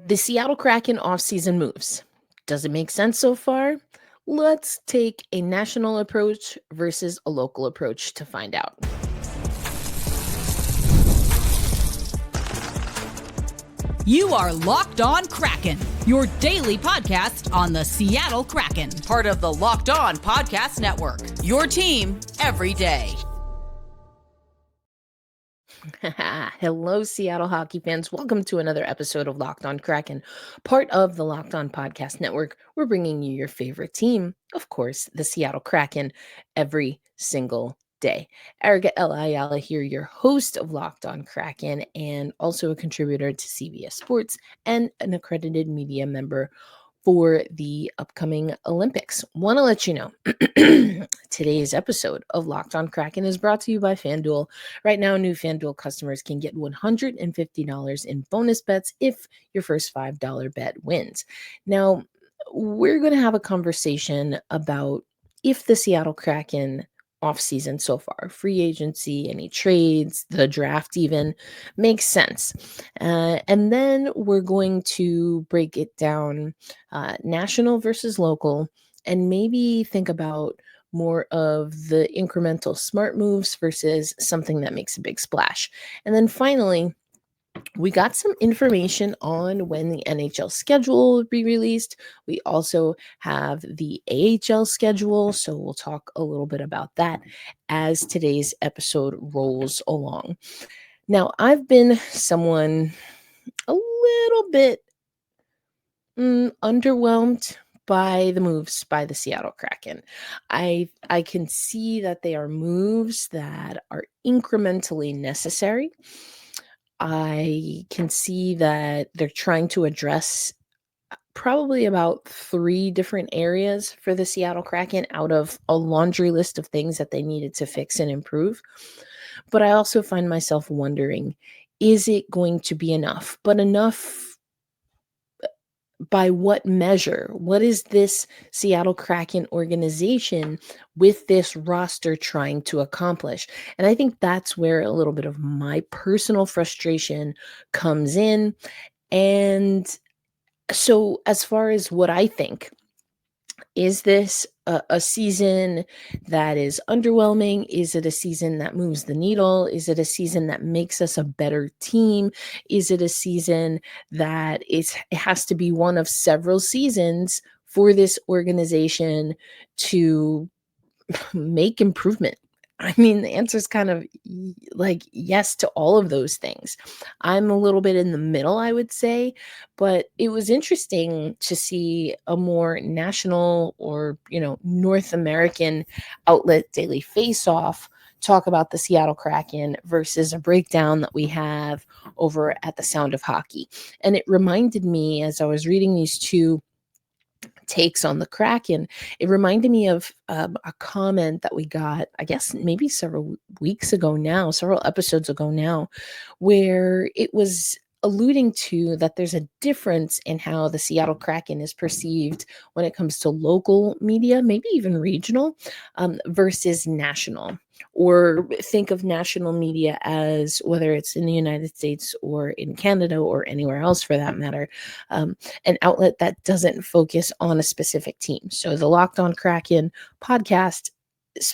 The Seattle Kraken offseason moves. Does it make sense so far? Let's take a national approach versus a local approach to find out. You are Locked On Kraken, your daily podcast on the Seattle Kraken, part of the Locked On Podcast Network, your team every day. Hello, Seattle hockey fans. Welcome to another episode of Locked On Kraken, part of the Locked On Podcast Network. We're bringing you your favorite team, of course, the Seattle Kraken, every single day. Ayala here, your host of Locked On Kraken, and also a contributor to CBS Sports and an accredited media member for the upcoming Olympics. Want to let you know, today's episode of Locked On Kraken is brought to you by FanDuel. Right now, new FanDuel customers can get $150 in bonus bets if your first $5 bet wins. Now, we're going to have a conversation about if the Seattle Kraken offseason so far, free agency, any trades, the draft even, makes sense. And then we're going to break it down national versus local, and maybe think about more of the incremental smart moves versus something that makes a big splash. And then finally, we got some information on when the NHL schedule will be released. We also have the AHL schedule, so we'll talk a little bit about that as today's episode rolls along. Now, I've been someone a little bit underwhelmed by the moves by the Seattle Kraken. I can see that they are moves that are incrementally necessary. I can see that they're trying to address probably about 3 different areas for the Seattle Kraken out of a laundry list of things that they needed to fix and improve. But I also find myself wondering, is it going to be enough? But enough by what measure? What is this Seattle Kraken organization with this roster trying to accomplish? And I think that's where a little bit of my personal frustration comes in. And so, as far as what I think, is this a season that is underwhelming? Is it a season that moves the needle? Is it a season that makes us a better team? Is it a season that it has to be one of several seasons for this organization to make improvement? I mean, the answer is kind of like yes to all of those things. I'm a little bit in the middle, I would say, but it was interesting to see a more national or, North American outlet, Daily Face-Off, talk about the Seattle Kraken versus a breakdown that we have over at the Sound of Hockey. And it reminded me, as I was reading these two takes on the Kraken, it reminded me of a comment that we got, I guess maybe several weeks ago now, several episodes ago now, where it was alluding to that there's a difference in how the Seattle Kraken is perceived when it comes to local media, maybe even regional, versus national. Or think of national media as, whether it's in the United States or in Canada or anywhere else for that matter, an outlet that doesn't focus on a specific team. So the Locked On Kraken podcast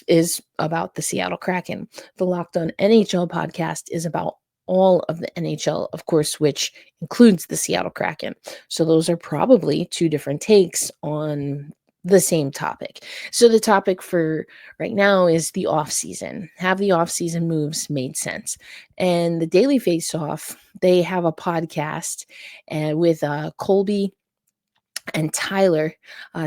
is about the Seattle Kraken. The Locked On NHL podcast is about all of the NHL, of course, which includes the Seattle Kraken. So those are probably 2 different takes on the same topic. So the topic for right now is the offseason. Have the offseason moves made sense? And the Daily Face-Off, they have a podcast with Colby and Tyler,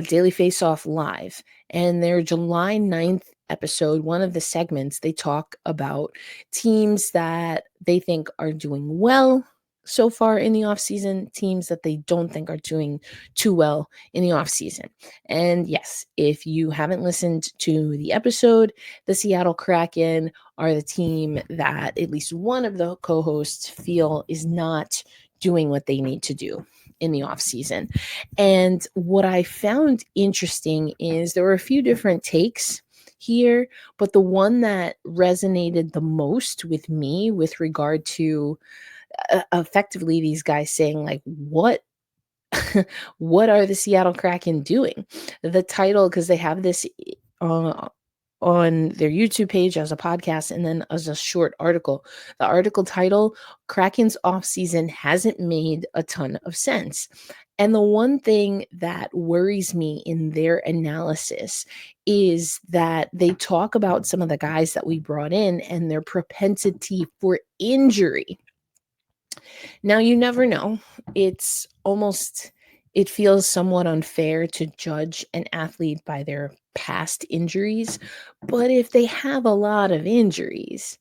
Daily Face-Off Live. And their July 9th episode, one of the segments, they talk about teams that they think are doing well so far in the offseason, teams that they don't think are doing too well in the offseason. And yes, if you haven't listened to the episode, the Seattle Kraken are the team that at least one of the co-hosts feel is not doing what they need to do in the offseason. And what I found interesting is there were a few different takes here, but the one that resonated the most with me with regard to effectively these guys saying, like, what What are the Seattle Kraken doing? The title, because they have this uh, on their YouTube page as a podcast and then as a short article. The article title, Kraken's Offseason Hasn't Made a Ton of Sense. And the one thing that worries me in their analysis is that they talk about some of the guys that we brought in and their propensity for injury. Now, you never know. It's almost, it feels somewhat unfair to judge an athlete by their past injuries. But if they have a lot of injuries,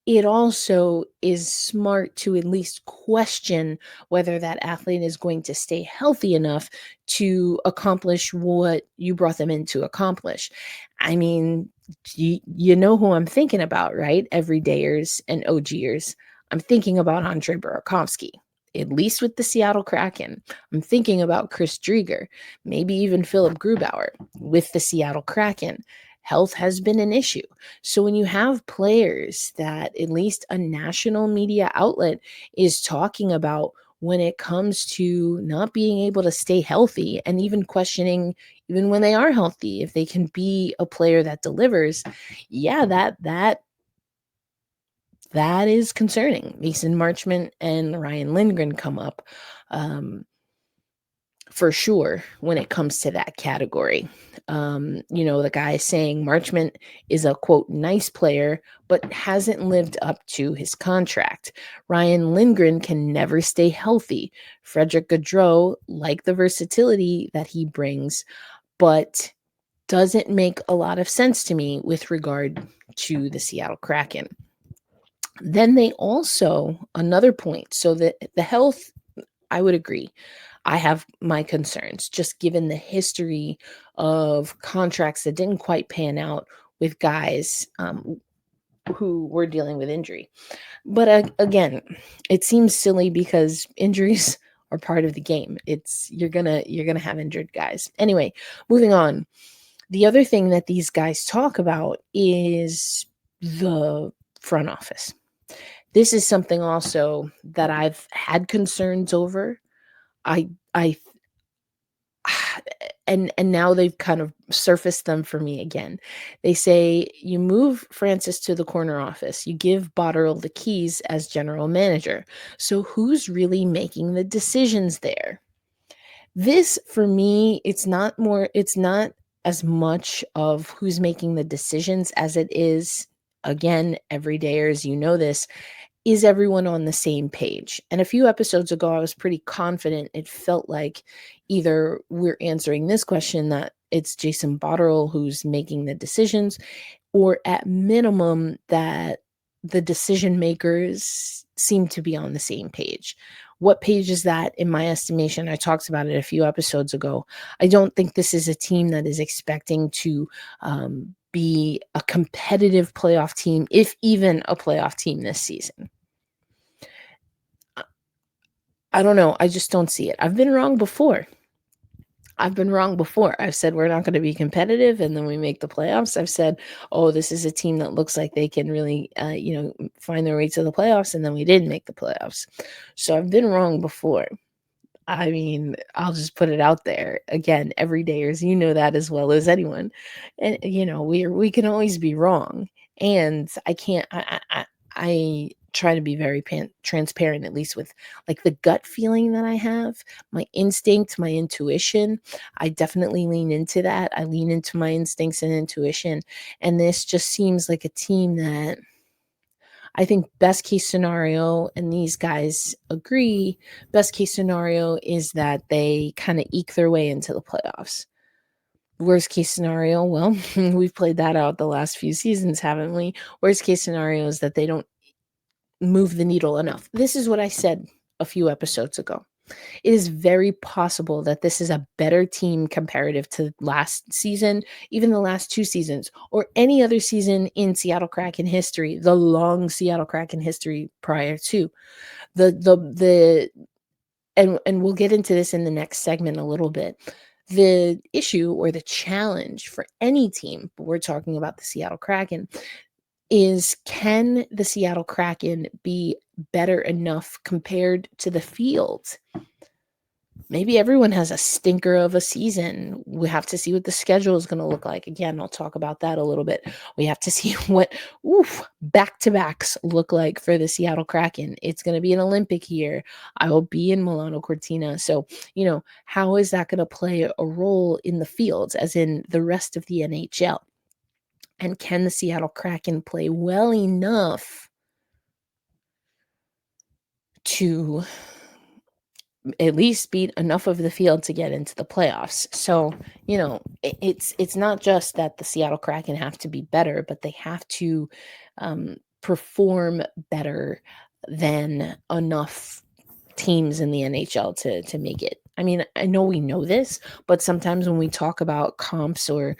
it also is smart to at least question whether that athlete is going to stay healthy enough to accomplish what you brought them in to accomplish. I mean, you know who I'm thinking about, right? Everydayers and OGers. I'm thinking about Andre Burakovsky, at least with the Seattle Kraken. I'm thinking about Chris Drieger, maybe even Philip Grubauer with the Seattle Kraken. Health has been an issue. So when you have players that at least a national media outlet is talking about when it comes to not being able to stay healthy and even questioning even when they are healthy if they can be a player that delivers, yeah, that is concerning. Mason Marchment and Ryan Lindgren come up for sure when it comes to that category. The guy saying Marchment is a quote nice player, but hasn't lived up to his contract. Ryan Lindgren can never stay healthy. Frederick Gaudreau, like the versatility that he brings, but doesn't make a lot of sense to me with regard to the Seattle Kraken. Then they also, another point, so the health, I would agree. I have my concerns, just given the history of contracts that didn't quite pan out with guys who were dealing with injury. But again, it seems silly because injuries are part of the game. You're gonna have injured guys. Anyway, moving on. The other thing that these guys talk about is the front office. This is something also that I've had concerns over. I and now they've kind of surfaced them for me again. They say you move Francis to the corner office, you give Botterill the keys as general manager. So who's really making the decisions there? This for me, it's not as much of who's making the decisions as it is, again, everydayers, you know this, is everyone on the same page? And a few episodes ago, I was pretty confident. It felt like either we're answering this question that it's Jason Botterill who's making the decisions, or at minimum that the decision makers seem to be on the same page. What page is that in my estimation? I talked about it a few episodes ago. I don't think this is a team that is expecting to be a competitive playoff team, if even a playoff team this season. I don't know. I just don't see it. I've been wrong before. I've said we're not going to be competitive, and then we make the playoffs. I've said, oh, this is a team that looks like they can really, find their way to the playoffs, and then we didn't make the playoffs. So I've been wrong before. I mean, I'll just put it out there. Again, everydayers, you know that as well as anyone. And, we can always be wrong. And I try to be very transparent, at least with like the gut feeling that I have, my instinct, my intuition. I definitely lean into that. I lean into my instincts and intuition. And this just seems like a team that I think best case scenario, and these guys agree, best case scenario is that they kind of eke their way into the playoffs. Worst case scenario, well, we've played that out the last few seasons, haven't we? Worst case scenario is that they don't move the needle enough. This is what I said a few episodes ago. It is very possible that this is a better team comparative to last season, even the last two seasons, or any other season in Seattle Kraken history, the long Seattle Kraken history prior to and we'll get into this in the next segment a little bit. The issue or the challenge for any team, but we're talking about the Seattle Kraken, is can the Seattle Kraken be better enough compared to the field maybe everyone has a stinker of a season. We have to see what the schedule is going to look like. Again, I'll talk about that a little bit. We have to see what back-to-backs look like for the Seattle Kraken. It's going to be an Olympic year. I will be in Milano Cortina. So, how is that going to play a role in the fields, as in the rest of the NHL? And can the Seattle Kraken play well enough to at least beat enough of the field to get into the playoffs? So, it's not just that the Seattle Kraken have to be better, but they have to perform better than enough teams in the NHL to make it. I mean, I know we know this, but sometimes when we talk about comps or,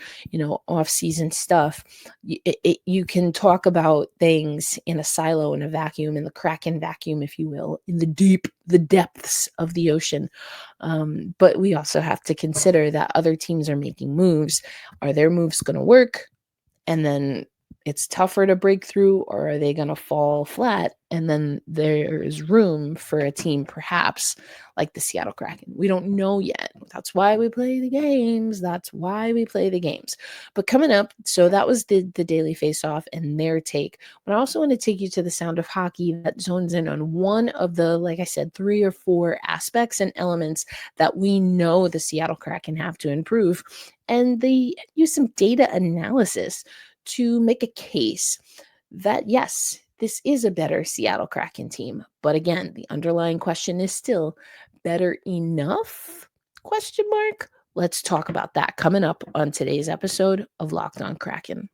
off-season stuff, you can talk about things in a silo, in a vacuum, in the Kraken vacuum, if you will, in the depths of the ocean. But we also have to consider that other teams are making moves. Are their moves going to work? And then it's tougher to break through, or are they going to fall flat? And then there is room for a team perhaps like the Seattle Kraken. We don't know yet. That's why we play the games. But coming up, so that was the Daily Face-Off and their take. But I also want to take you to the Sound of Hockey that zones in on one of the, like I said, 3 or 4 aspects and elements that we know the Seattle Kraken have to improve. And they use some data analysis to make a case that, yes, this is a better Seattle Kraken team. But again, the underlying question is still better enough? Question mark. Let's talk about that coming up on today's episode of Locked On Kraken.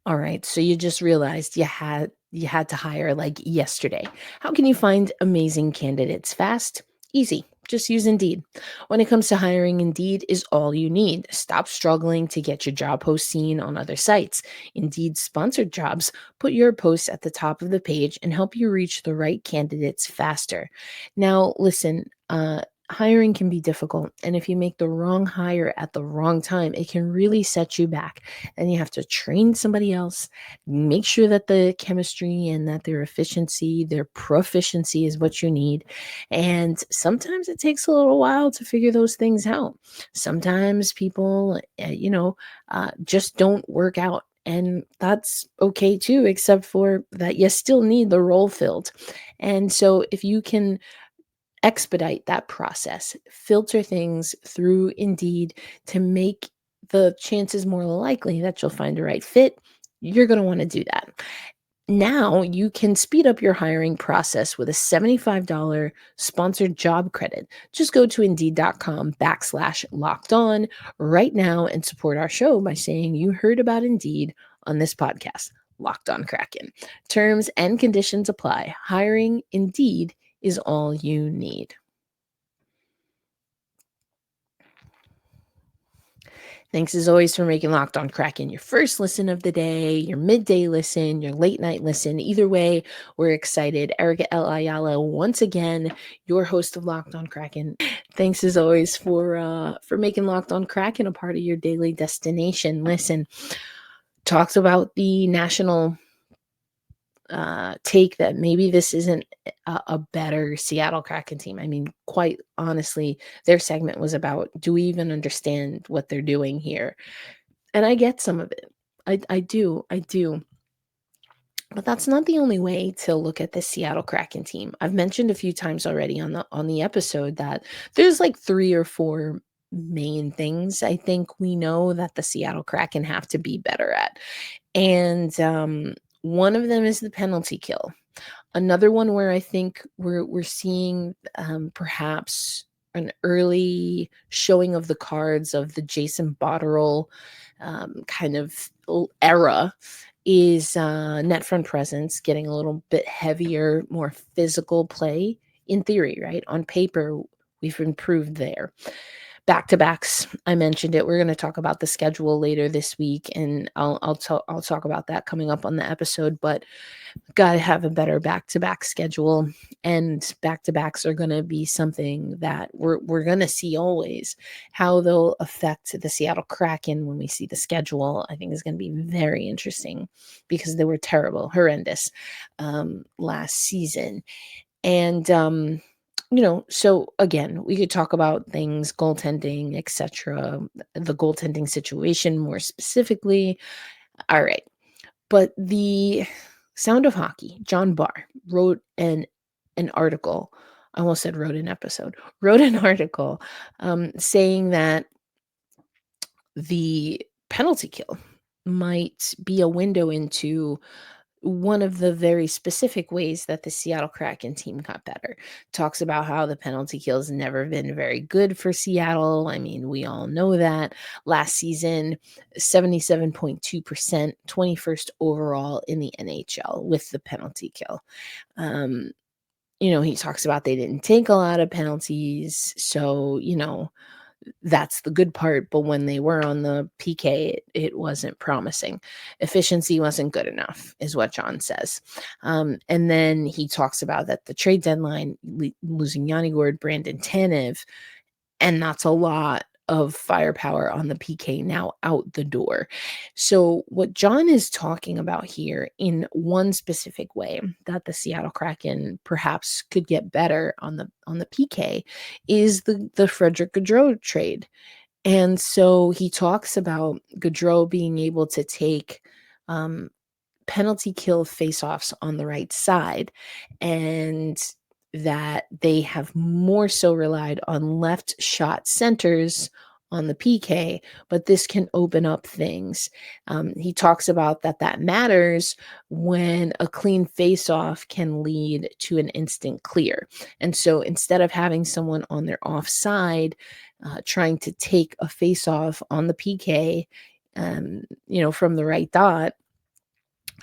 All right, so you just realized you had to hire like yesterday. How can you find amazing candidates fast? Easy. Just use Indeed. When it comes to hiring, Indeed is all you need. Stop struggling to get your job post seen on other sites. Indeed sponsored jobs put your posts at the top of the page and help you reach the right candidates faster. Now, listen, hiring can be difficult. And if you make the wrong hire at the wrong time, it can really set you back. And you have to train somebody else, make sure that the chemistry and that their efficiency, their proficiency is what you need. And sometimes it takes a little while to figure those things out. Sometimes people, just don't work out. And that's okay too, except for that you still need the role filled. And so if you can expedite that process, filter things through Indeed to make the chances more likely that you'll find the right fit, you're going to want to do that. Now you can speed up your hiring process with a $75 sponsored job credit. Just go to Indeed.com/locked on right now and support our show by saying you heard about Indeed on this podcast. Locked On Kraken. Terms and conditions apply. Hiring Indeed is all you need. Thanks as always for making Locked On Kraken your first listen of the day, your midday listen, your late night listen. Either way, we're excited. Erica L. Ayala, once again, your host of Locked On Kraken. Thanks as always for making Locked On Kraken a part of your daily destination. Listen, talks about the national take that maybe this isn't a better Seattle Kraken team. I mean, quite honestly, their segment was about, do we even understand what they're doing here? And I get some of it. I do. But that's not the only way to look at the Seattle Kraken team. I've mentioned a few times already on the episode that there's like 3 or 4 main things I think we know that the Seattle Kraken have to be better at. And one of them is the penalty kill. Another one where I think we're seeing perhaps an early showing of the cards of the Jason Botterill kind of era is net front presence, getting a little bit heavier, more physical play. In theory, right? On paper, we've improved there. Back-to-backs, I mentioned it. We're going to talk about the schedule later this week, and I'll talk about that coming up on the episode. But got to have a better back-to-back schedule, and back-to-backs are going to be something that we're going to see always. How they'll affect the Seattle Kraken when we see the schedule, I think is going to be very interesting because they were terrible, horrendous last season. And, so again, we could talk about things, goaltending, etc., the goaltending situation more specifically. All right. But the Sound of Hockey, John Barr wrote an article. I almost said wrote an episode. Wrote an article saying that the penalty kill might be a window into one of the very specific ways that the Seattle Kraken team got better. Talks about how the penalty kill's never been very good for Seattle. I mean, we all know that. Last season, 77.2%, 21st overall in the NHL with the penalty kill. Um, he talks about they didn't take a lot of penalties. So, that's the good part, but when they were on the PK, it wasn't promising. Efficiency wasn't good enough, is what John says. And then he talks about that the trade deadline, losing Yanni Gord, Brandon Tanev, and that's a lot of firepower on the PK now out the door. So what John is talking about here in one specific way that the Seattle Kraken perhaps could get better on the PK is the Frederick Gaudreau trade. And so he talks about Gaudreau being able to take penalty kill faceoffs on the right side, and that they have more so relied on left shot centers on the PK, but this can open up things. He talks about that matters when a clean faceoff can lead to an instant clear. And so instead of having someone on their offside trying to take a faceoff on the PK, from the right dot,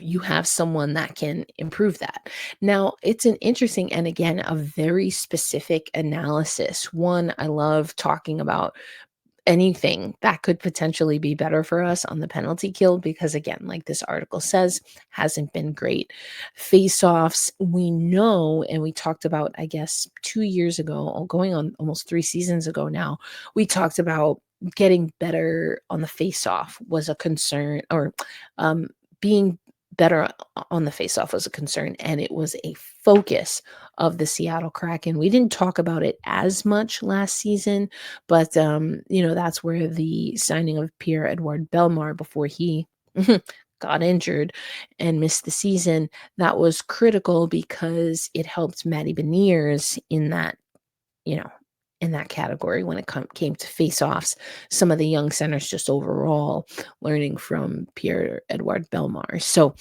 you have someone that can improve that. Now, it's an interesting and again, a very specific analysis. One, I love talking about anything that could potentially be better for us on the penalty kill because again, like this article says, hasn't been great. Face-offs, we know, and we talked about, I guess, 2 years ago, or going on almost 3 seasons ago now, we talked about getting better on the face-off was a concern, or being better on the faceoff was a concern, and it was a focus of the Seattle Kraken. We didn't talk about it as much last season, but that's where the signing of Pierre-Edouard Bellemare before he got injured and missed the season, that was critical because it helped Matty Beniers in that, you know, in that category when it came to face-offs. Some of the young centers just overall learning from Pierre-Edouard Bellemare. So,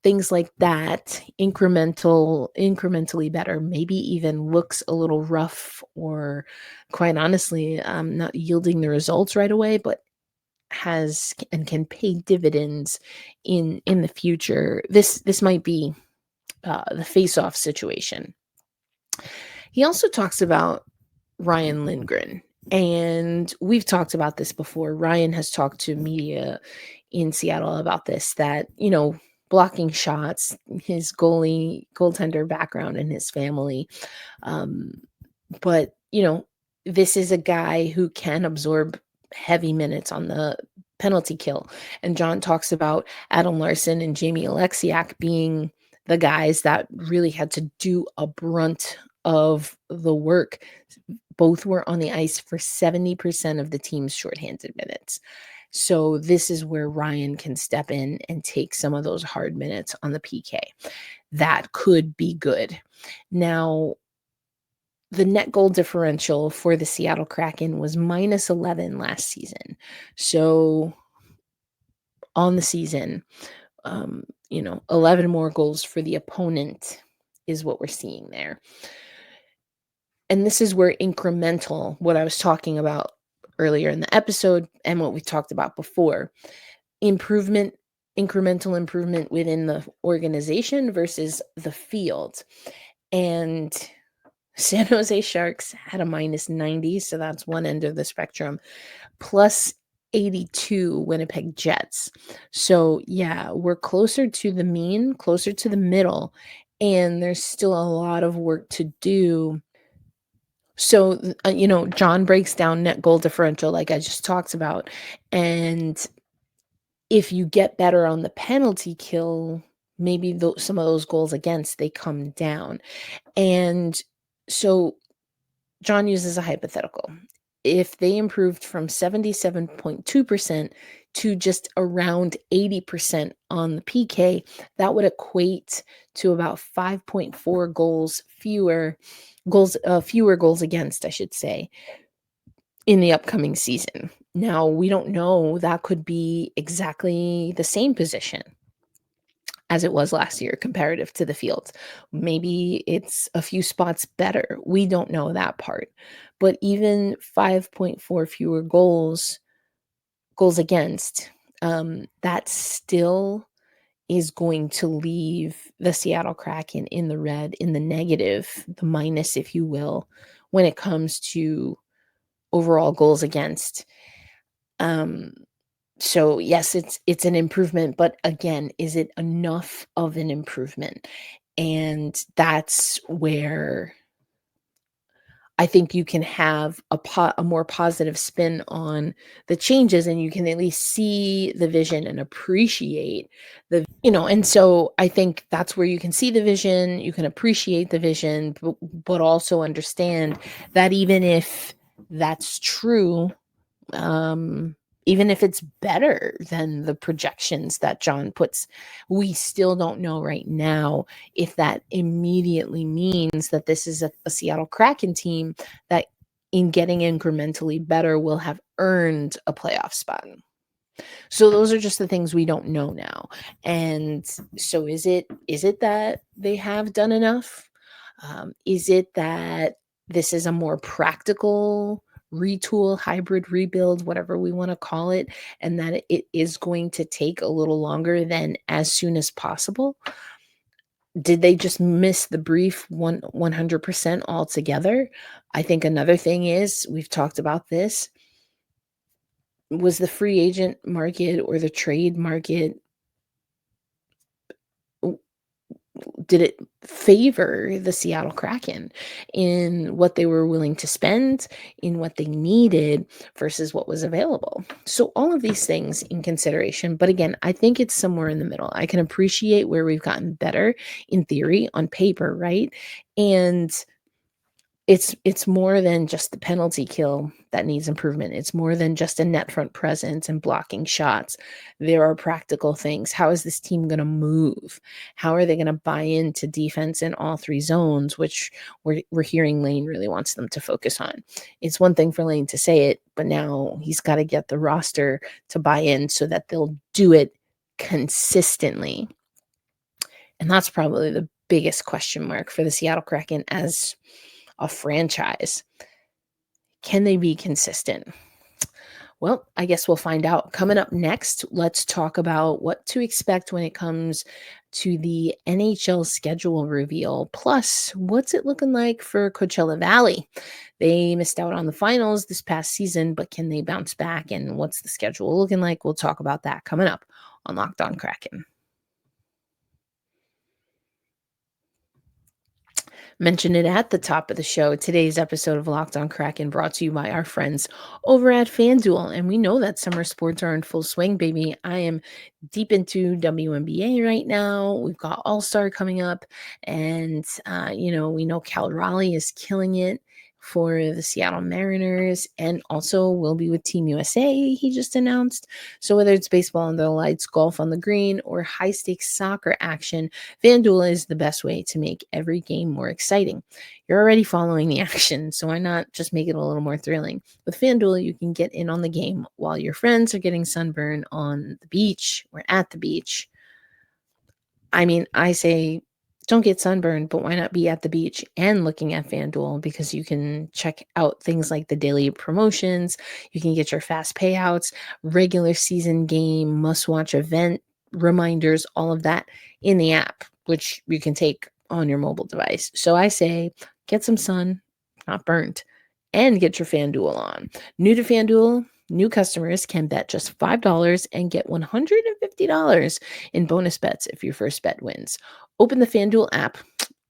things like that, incrementally better, maybe even looks a little rough or quite honestly, not yielding the results right away, but has and can pay dividends in the future. This might be the face-off situation. He also talks about Ryan Lindgren. And we've talked about this before. Ryan has talked to media in Seattle about this, that, blocking shots, his goaltender background and his family. But, this is a guy who can absorb heavy minutes on the penalty kill. And John talks about Adam Larson and Jamie Alexiak being the guys that really had to do a brunt of the work. Both were on the ice for 70% of the team's shorthanded minutes. So this is where Ryan can step in and take some of those hard minutes on the PK. That could be good. Now, the net goal differential for the Seattle Kraken was -11 last season. So on the season, 11 more goals for the opponent is what we're seeing there. And this is where incremental, what I was talking about earlier in the episode and what we talked about before, incremental improvement within the organization versus the field. And San Jose Sharks had a -90, so that's one end of the spectrum, plus 82 Winnipeg Jets. So yeah, we're closer to the mean, closer to the middle, and there's still a lot of work to do. So, John breaks down net goal differential like I just talked about. And if you get better on the penalty kill, maybe some of those goals against, they come down. And so John uses a hypothetical. If they improved from 77.2% to just around 80% on the PK, that would equate to about 5.4 fewer goals against, I should say, in the upcoming season. Now, we don't know, that could be exactly the same position as it was last year comparative to the field. Maybe it's a few spots better. We don't know that part. But even 5.4 fewer goals against, that still is going to leave the Seattle Kraken in the red, in the negative, the minus, if you will, when it comes to overall goals against. So yes, it's an improvement, but again, is it enough of an improvement? And that's where I think you can have a more positive spin on the changes, and you can at least see the vision and appreciate and so I think that's where you can see the vision, you can appreciate the vision, but also understand that even if that's true, um, even if it's better than the projections that John puts, we still don't know right now if that immediately means that this is a Seattle Kraken team that, in getting incrementally better, will have earned a playoff spot. So those are just the things we don't know now. And so is it that they have done enough? Is it that this is a more practical retool, hybrid rebuild, whatever we want to call it, and that it is going to take a little longer than as soon as possible? Did they just miss the brief 100% altogether? I think another thing is, we've talked about this, was the free agent market or the trade market, did it favor the Seattle Kraken in what they were willing to spend, in what they needed versus what was available? So all of these things in consideration, but again, I think it's somewhere in the middle. I can appreciate where we've gotten better in theory on paper, right? And it's more than just the penalty kill that needs improvement. It's more than just a net front presence and blocking shots. There are practical things. How is this team going to move? How are they going to buy into defense in all three zones, which we're hearing Lane really wants them to focus on? It's one thing for Lane to say it, but now he's got to get the roster to buy in so that they'll do it consistently. And that's probably the biggest question mark for the Seattle Kraken as a franchise. Can they be consistent? Well, I guess we'll find out. Coming up next, let's talk about what to expect when it comes to the NHL schedule reveal. Plus, what's it looking like for Coachella Valley? They missed out on the finals this past season, but can they bounce back? And what's the schedule looking like? We'll talk about that coming up on Locked On Kraken. Mentioned it at the top of the show. Today's episode of Locked On Kraken brought to you by our friends over at FanDuel. And we know that summer sports are in full swing, baby. I am deep into WNBA right now. We've got All-Star coming up. And, we know Cal Raleigh is killing it for the Seattle Mariners, and also will be with Team USA, he just announced. So whether it's baseball under the lights, golf on the green, or high-stakes soccer action, FanDuel is the best way to make every game more exciting. You're already following the action, so why not just make it a little more thrilling? With FanDuel, you can get in on the game while your friends are getting sunburn on the beach or at the beach. I mean, I say don't get sunburned, but why not be at the beach and looking at FanDuel? Because you can check out things like the daily promotions, you can get your fast payouts, regular season game, must-watch event reminders, all of that in the app, which you can take on your mobile device. So I say get some sun, not burnt, and get your FanDuel on. New to FanDuel, new customers can bet just $5 and get $150 in bonus bets if your first bet wins. Open the FanDuel app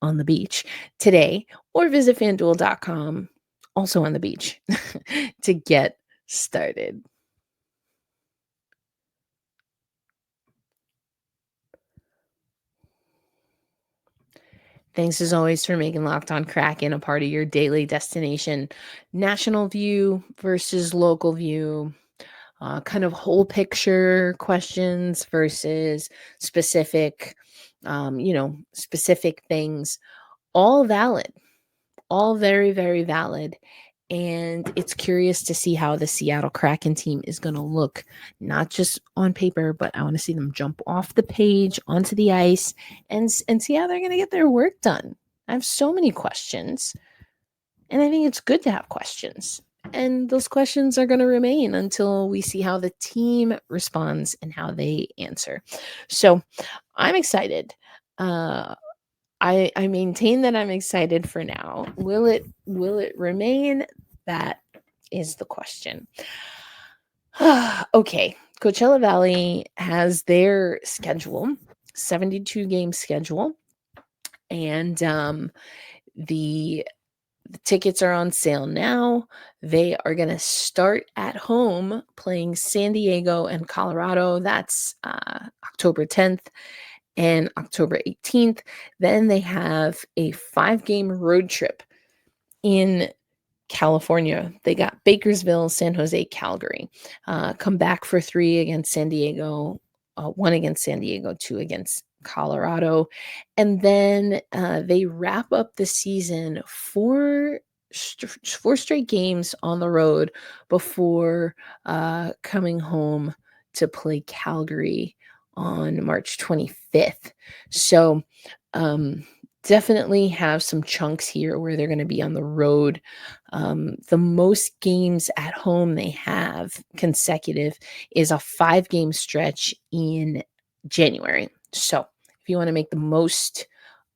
on the beach today or visit FanDuel.com, also on the beach, to get started. Thanks as always for making Locked On Kraken a part of your daily destination. National view versus local view, kind of whole picture questions versus specific, specific things. All valid, all very, very valid. And it's curious to see how the Seattle Kraken team is going to look, not just on paper, but I want to see them jump off the page onto the ice and see how they're going to get their work done. I have so many questions, and I think it's good to have questions. And those questions are going to remain until we see how the team responds and how they answer. So I'm excited. I maintain that I'm excited for now. Will it remain? That is the question. Okay, Coachella Valley has their schedule, 72 game schedule, and the tickets are on sale now. They are going to start at home playing San Diego and Colorado. That's October 10th. And October 18th. Then they have a 5-game road trip in California. They got Bakersville, San Jose, Calgary. Come back for 3 against San Diego, 1 against San Diego, 2 against Colorado. And then they wrap up the season 4 straight games on the road before coming home to play Calgary on March 25th. So definitely have some chunks here where they're going to be on the road. The most games at home they have consecutive is a 5-game stretch in January. So if you want to make the most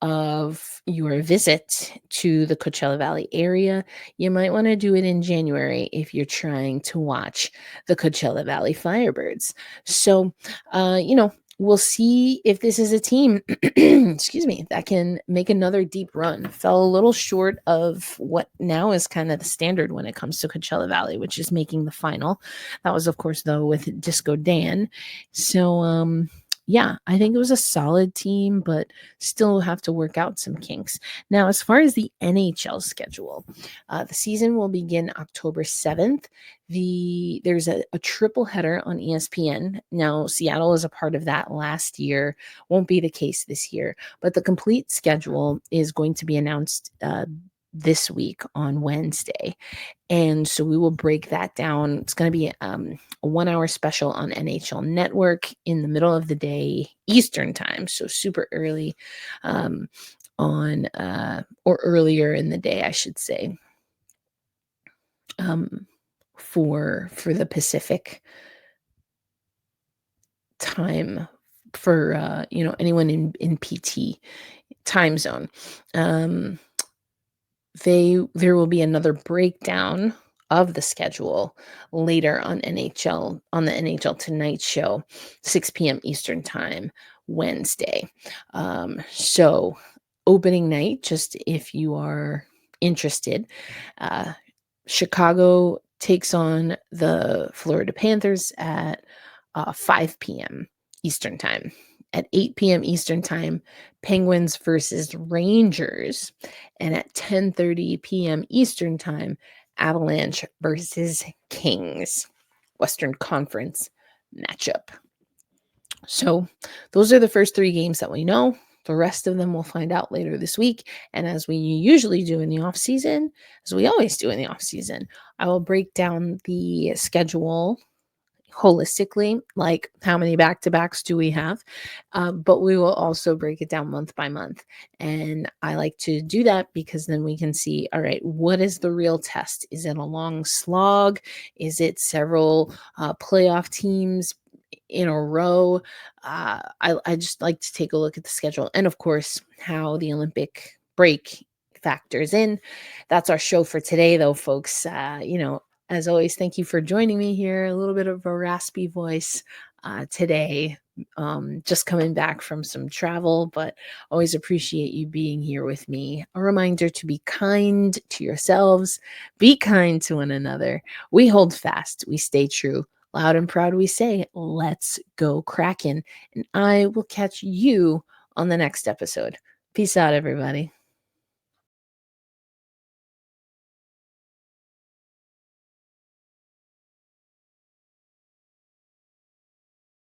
of your visit to the Coachella Valley area, you might want to do it in January if you're trying to watch the Coachella Valley Firebirds. So, we'll see if this is a team, excuse me, that can make another deep run. Fell a little short of what now is kind of the standard when it comes to Coachella Valley, which is making the final. That was, of course, though, with Disco Dan. So, yeah, I think it was a solid team, but still have to work out some kinks. Now, as far as the NHL schedule, the season will begin October 7th. There's a triple header on ESPN. Now, Seattle is a part of that last year. Won't be the case this year, but the complete schedule is going to be announced this week on Wednesday. And so we will break that down. It's going to be a 1-hour special on NHL Network in the middle of the day, Eastern time. So super early or earlier in the day, I should say, for the Pacific time for, anyone in PT time zone. There will be another breakdown of the schedule later on the NHL Tonight show, 6 p.m. Eastern time, Wednesday. So opening night, just if you are interested, Chicago takes on the Florida Panthers at 5 p.m. Eastern time. At 8 p.m. Eastern time, Penguins versus Rangers. And at 10:30 p.m. Eastern time, Avalanche versus Kings. Western Conference matchup. So those are the first 3 games that we know. The rest of them we'll find out later this week. And as we usually do in the off season, as we always do in the off season, I will break down the schedule holistically, like how many back-to-backs do we have, but we will also break it down month by month. And I like to do that because then we can see, all right, what is the real test? Is it a long slog? Is it several playoff teams in a row? I just like to take a look at the schedule, and of course how the Olympic break factors in. That's our show for today, though, folks. As always, thank you for joining me here. A little bit of a raspy voice today, just coming back from some travel, but always appreciate you being here with me. A reminder to be kind to yourselves, be kind to one another. We hold fast, we stay true. Loud and proud we say, let's go Kraken. And I will catch you on the next episode. Peace out, everybody.